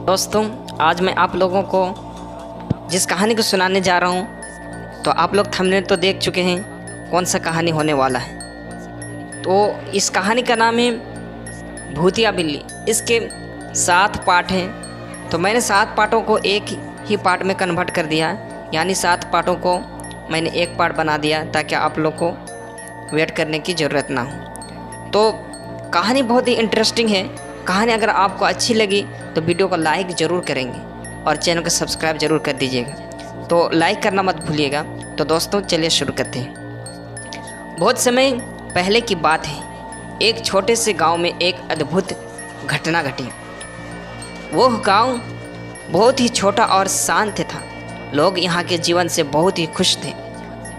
दोस्तों, आज मैं आप लोगों को जिस कहानी को सुनाने जा रहा हूँ, तो आप लोग थंबनेल तो देख चुके हैं कौन सा कहानी होने वाला है। तो इस कहानी का नाम है भूतिया बिल्ली। इसके 7 पार्ट हैं, तो मैंने 7 पार्टों को एक ही पार्ट में कन्वर्ट कर दिया है, यानी 7 पार्टों को मैंने एक पार्ट बना दिया ताकि आप लोग को वेट करने की ज़रूरत ना हो। तो कहानी बहुत ही इंटरेस्टिंग है। कहानी अगर आपको अच्छी लगी तो वीडियो को लाइक ज़रूर करेंगे और चैनल को सब्सक्राइब ज़रूर कर दीजिएगा। तो लाइक करना मत भूलिएगा। तो दोस्तों, चलिए शुरू करते हैं। बहुत समय पहले की बात है, एक छोटे से गांव में एक अद्भुत घटना घटी। वो गांव बहुत ही छोटा और शांत था। लोग यहाँ के जीवन से बहुत ही खुश थे।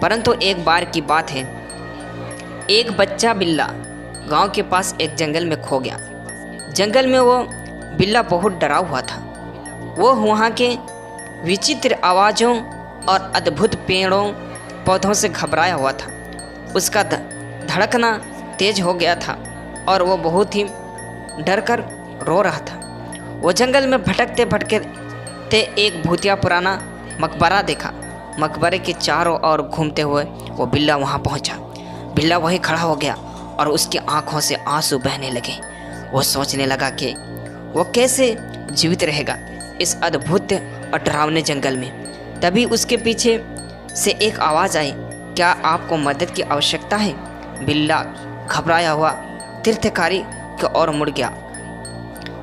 परंतु एक बार की बात है, एक बच्चा बिल्ला गांव के पास एक जंगल में खो गया। जंगल में वो बिल्ला बहुत डरा हुआ था। वो वहाँ के विचित्र आवाज़ों और अद्भुत पेड़ों पौधों से घबराया हुआ था। उसका धड़कना तेज हो गया था और वो बहुत ही डर कर रो रहा था। वो जंगल में भटकते भटकते एक भूतिया पुराना मकबरा देखा। मकबरे के चारों ओर घूमते हुए वो बिल्ला वहाँ पहुँचा। बिल्ला वहीं खड़ा हो गया और उसकी आंखों से आंसू बहने लगे। वो सोचने लगा कि वो कैसे जीवित रहेगा इस अद्भुत और डरावने जंगल में। तभी उसके पीछे से एक आवाज़ आई, क्या आपको मदद की आवश्यकता है? बिल्ला घबराया हुआ तीर्थकारी की ओर मुड़ गया।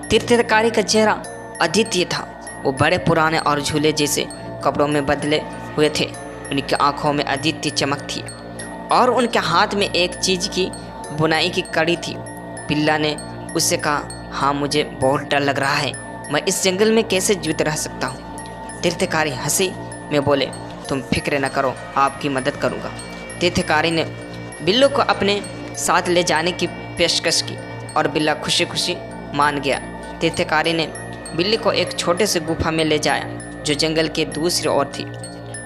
तीर्थकारी का चेहरा अद्वितीय था। वो बड़े पुराने और झूले जैसे कपड़ों में बदले हुए थे। उनकी आंखों में अद्वितीय चमक थी और उनके हाथ में एक चीज़ की बुनाई की कड़ी थी। बिल्ला ने उससे कहा, हाँ, मुझे बहुत डर लग रहा है। मैं इस जंगल में कैसे जीवित रह सकता हूँ? तीर्थकारी हंसी में बोले, तुम फिक्र न करो, आपकी मदद करूँगा। तीर्थकारी ने बिल्लो को अपने साथ ले जाने की पेशकश की और बिल्ला खुशी खुशी मान गया। तीर्थकारी ने बिल्ली को एक छोटे से गुफा में ले जाया जो जंगल के दूसरी ओर थी।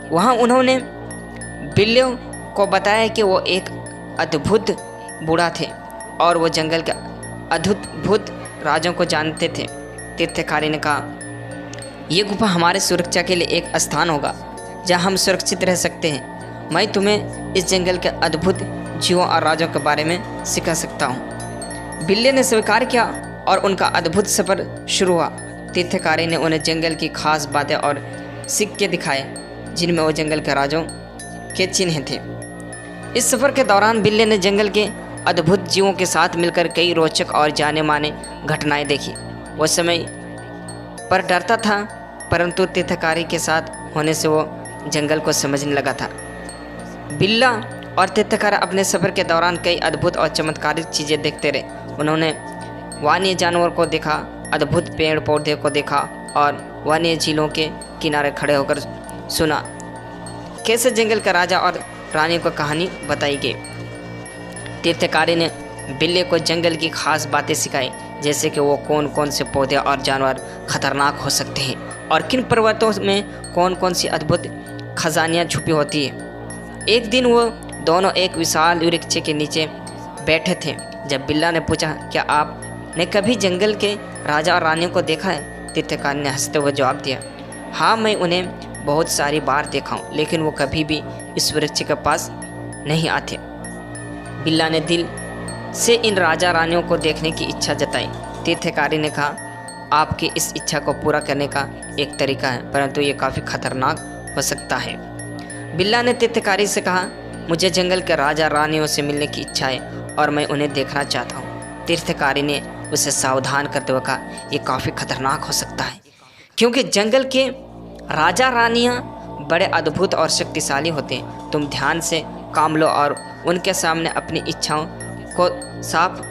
वहाँ उन्होंने बिल्ले को बताया कि वो एक अद्भुत बूढ़ा थे और वो जंगल के अद्भुत राजों को जानते थे। तीर्थकारी ने कहा, ये गुफा हमारे सुरक्षा के लिए एक स्थान होगा जहाँ हम सुरक्षित रह सकते हैं। मैं तुम्हें इस जंगल के अद्भुत जीवों और राजों के बारे में सिखा सकता हूँ। बिल्ली ने स्वीकार किया और उनका अद्भुत सफ़र शुरू हुआ। तीर्थकारी ने उन्हें जंगल की खास बातें और सिक्के दिखाए जिनमें वो जंगल के राजों के चिन्ह थे। इस सफ़र के दौरान बिल्ली ने जंगल के अद्भुत जीवों के साथ मिलकर कई रोचक और जाने माने घटनाएं देखी। वो समय पर डरता था, परंतु तीर्थकारी के साथ होने से वो जंगल को समझने लगा था। बिल्ला और तीर्थकार अपने सफ़र के दौरान कई अद्भुत और चमत्कारिक चीज़ें देखते रहे। उन्होंने वन्य जानवर को देखा, अद्भुत पेड़ पौधे को देखा और वन्य झीलों के किनारे खड़े होकर सुना कैसे जंगल का राजा और रानी को कहानी बताई गई। तीर्थकारी ने बिल्ली को जंगल की खास बातें सिखाई, जैसे कि वो कौन कौन से पौधे और जानवर खतरनाक हो सकते हैं और किन पर्वतों में कौन कौन सी अद्भुत खजानियाँ छुपी होती है। एक दिन वो दोनों एक विशाल वृक्ष के नीचे बैठे थे। जब बिल्ला ने पूछा, क्या आपने कभी जंगल के राजा और रानियों को देखा है? तीर्थकारी ने हंसते हुए जवाब दिया, हाँ, मैं उन्हें बहुत सारी बार देखा हूँ, लेकिन वो कभी भी इस वृक्ष के पास नहीं आते। बिल्ला ने दिल से इन राजा रानियों को देखने की इच्छा जताई। तीर्थकारी ने कहा, आपकी इस इच्छा को पूरा करने का एक तरीका है, परंतु ये काफ़ी खतरनाक हो सकता है। बिल्ला ने तीर्थकारी से कहा, मुझे जंगल के राजा रानियों से मिलने की इच्छा है और मैं उन्हें देखना चाहता हूँ। तीर्थकारी ने उसे सावधान करते हुए कहा, ये काफ़ी खतरनाक हो सकता है, क्योंकि जंगल के राजा रानियाँ बड़े अद्भुत और शक्तिशाली होते हैं। तुम ध्यान से काम लो और उनके सामने अपनी इच्छाओं को साफ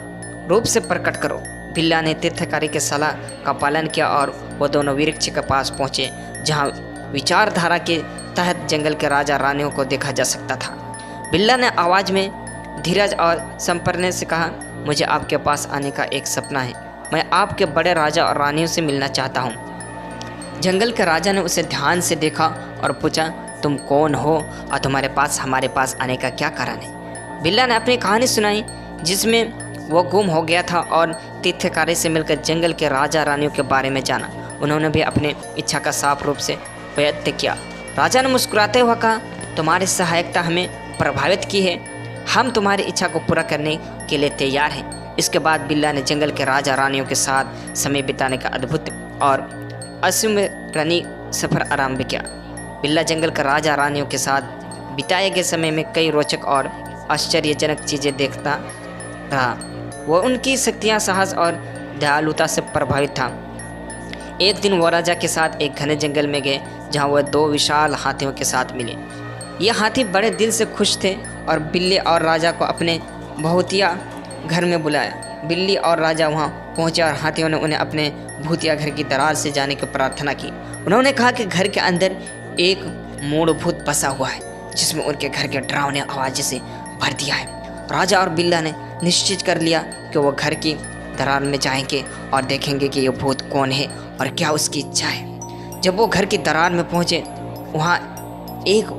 रूप से प्रकट करो। बिल्ला ने तीर्थकारी के सलाह का पालन किया और वो दोनों वृक्ष के पास पहुँचे जहाँ विचारधारा के तहत जंगल के राजा रानियों को देखा जा सकता था। बिल्ला ने आवाज़ में धीरज और संपरने से कहा, मुझे आपके पास आने का एक सपना है। मैं आपके बड़े राजा और रानियों से मिलना चाहता हूँ। जंगल के राजा ने उसे ध्यान से देखा और पूछा, तुम कौन हो और तुम्हारे पास हमारे पास आने का क्या कारण है? बिल्ला ने अपनी कहानी सुनाई जिसमें वो गुम हो गया था और तीर्थकारी से मिलकर जंगल के राजा रानियों के बारे में जाना। उन्होंने भी अपनी इच्छा का साफ रूप से व्यक्त किया। राजा ने मुस्कुराते हुए कहा, तुम्हारी सहायता हमें प्रभावित की है, हम तुम्हारी इच्छा को पूरा करने के लिए तैयार हैं। इसके बाद बिल्ला ने जंगल के राजा रानियों के साथ समय बिताने का अद्भुत और अविस्मरणीय सफ़र आरंभ किया। बिल्ला जंगल के राजा रानियों के साथ बिताए गए समय में कई रोचक और आश्चर्यजनक चीज़ें देखता रहा। वह उनकी शक्तियाँ, साहस और दयालुता से प्रभावित था। एक दिन वह राजा के साथ एक घने जंगल में गए जहाँ वह 2 विशाल हाथियों के साथ मिले। ये हाथी बड़े दिल से खुश थे और बिल्ली और राजा को अपने भूतिया घर में बुलाया। बिल्ली और राजा वहाँ पहुँचे और हाथियों ने उन्हें अपने भूतिया घर की दरार से जाने की प्रार्थना की। उन्होंने कहा कि घर के अंदर एक मूढ़ भूत बसा हुआ है जिसमें उनके घर के डरावने आवाज़ से भर दिया है। राजा और बिल्ला ने निश्चित कर लिया कि वो घर की दरार में जाएंगे और देखेंगे कि ये भूत कौन है और क्या उसकी इच्छा है। जब वो घर की दरार में पहुँचे, वहाँ एक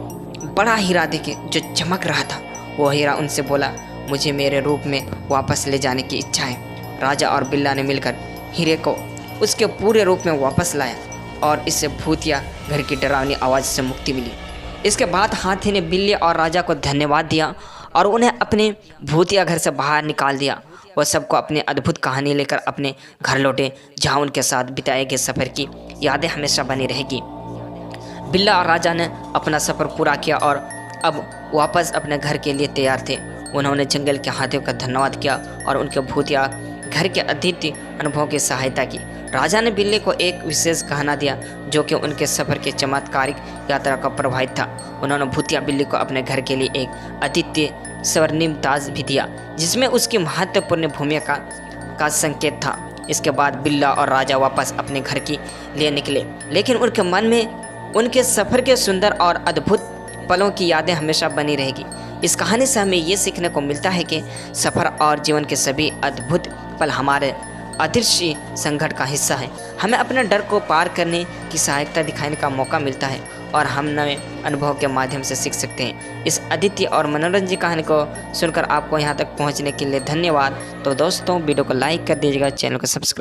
बड़ा हीरा देखे जो चमक रहा था। वो हीरा उनसे बोला, मुझे मेरे रूप में वापस ले जाने की इच्छा है। राजा और बिल्ला ने मिलकर हीरे को उसके पूरे रूप में वापस लाया और इससे भूतिया घर की डरावनी आवाज़ से मुक्ति मिली। इसके बाद हाथी ने बिल्ली और राजा को धन्यवाद दिया और उन्हें अपने भूतिया घर से बाहर निकाल दिया। वह सबको अपनी अद्भुत कहानी लेकर अपने घर लौटे, जहाँ उनके साथ बिताए गए सफ़र की यादें हमेशा बनी रहेगी। बिल्ला और राजा ने अपना सफ़र पूरा किया और अब वापस अपने घर के लिए तैयार थे। उन्होंने जंगल के हाथियों का धन्यवाद किया और उनके भूतिया घर के अद्वितीय अनुभव की सहायता की। राजा ने बिल्ली को एक विशेष गहना दिया जो कि उनके सफ़र के चमत्कारिक यात्रा का प्रभावित था। उन्होंने भूतिया बिल्ली को अपने घर के लिए एक अद्वितीय स्वर्णिम ताज भी दिया जिसमें उसकी महत्वपूर्ण भूमिका का संकेत था। इसके बाद बिल्ला और राजा वापस अपने घर के लिए निकले, लेकिन उनके मन में उनके सफ़र के सुंदर और अद्भुत पलों की यादें हमेशा बनी रहेगी। इस कहानी से हमें ये सीखने को मिलता है कि सफ़र और जीवन के सभी अद्भुत पल हमारे अदृश्य संकट का हिस्सा है। हमें अपने डर को पार करने की सहायता दिखाने का मौका मिलता है और हम नए अनुभव के माध्यम से सीख सकते हैं। इस अद्वितीय और मनोरंजक कहानी को सुनकर आपको यहाँ तक पहुँचने के लिए धन्यवाद। तो दोस्तों, वीडियो को लाइक कर दीजिएगा, चैनल को सब्सक्राइब